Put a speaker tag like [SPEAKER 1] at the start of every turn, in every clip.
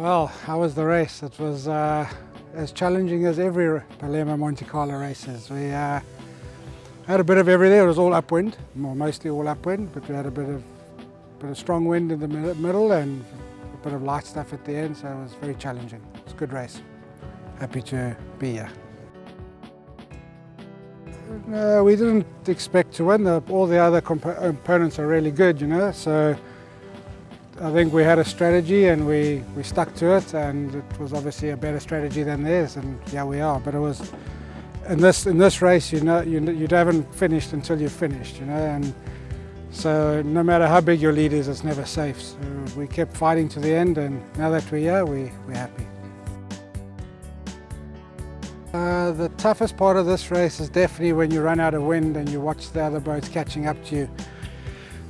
[SPEAKER 1] Well, how was the race? It was as challenging as every Palermo Montecarlo race is. We had a bit of everything. It was all upwind, mostly all upwind, but we had a bit of strong wind in the middle and a bit of light stuff at the end, so it was very challenging. It's a good race. Happy to be here. No, we didn't expect to win. All the other components are really good, you know, so I think we had a strategy and we stuck to it, and it was obviously a better strategy than theirs, and yeah, we are. But it was in this race, you haven't finished until you've finished, you know, and so no matter how big your lead is, it's never safe. So we kept fighting to the end, and now that we're here, we're happy. The toughest part of this race is definitely when you run out of wind and you watch the other boats catching up to you.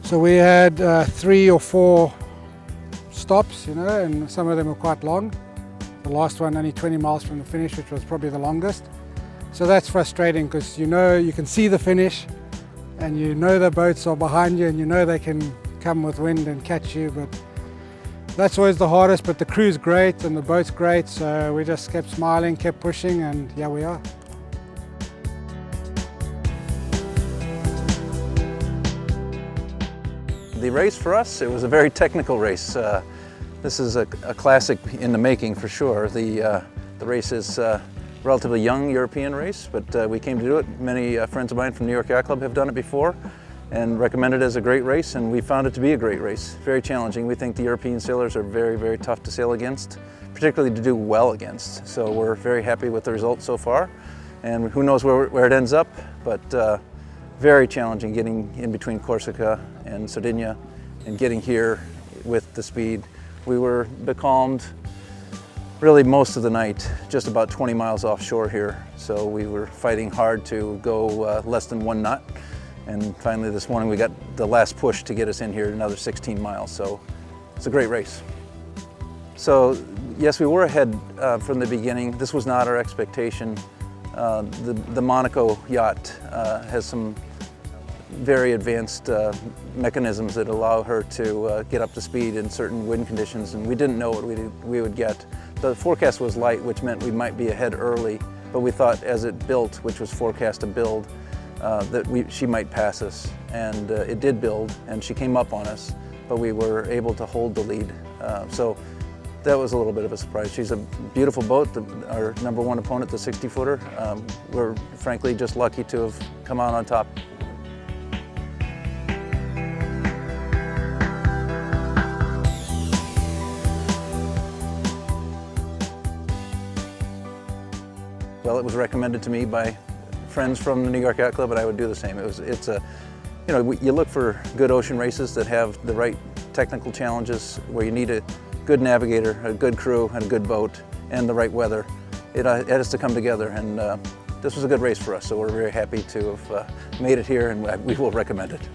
[SPEAKER 1] So we had 3 or 4 stops, you know, and some of them were quite long. The last one only 20 miles from the finish, which was probably the longest. So that's frustrating because you know you can see the finish and you know the boats are behind you and you know they can come with wind and catch you, but that's always the hardest. But the crew's great and the boat's great, so we just kept smiling, kept pushing, and yeah, we are.
[SPEAKER 2] The race for us, it was a very technical race. This is a classic in the making for sure. The race is a relatively young European race, but we came to do it. Many friends of mine from New York Yacht Club have done it before and recommended it as a great race, and we found it to be a great race. Very challenging. We think the European sailors are very, very tough to sail against, particularly to do well against. So we're very happy with the results so far, and who knows where it ends up, but very challenging getting in between Corsica and Sardinia and getting here with the speed. We were becalmed really most of the night, just about 20 miles offshore here. So we were fighting hard to go less than 1 knot. And finally this morning we got the last push to get us in here, another 16 miles. So it's a great race. So yes, we were ahead from the beginning. This was not our expectation. The Monaco yacht has some very advanced mechanisms that allow her to get up to speed in certain wind conditions, and we didn't know what we would get. The forecast was light, which meant we might be ahead early, but we thought as it built, which was forecast to build, that she might pass us, and it did build, and she came up on us, but we were able to hold the lead. So that was a little bit of a surprise. She's a beautiful boat, our #1 opponent, the 60-footer. We're frankly just lucky to have come out on top. Well, it was recommended to me by friends from the New York Yacht Club, and I would do the same. You look for good ocean races that have the right technical challenges, where you need a good navigator, a good crew, and a good boat, and the right weather. It has to come together, and this was a good race for us, so we're very happy to have made it here, and we will recommend it.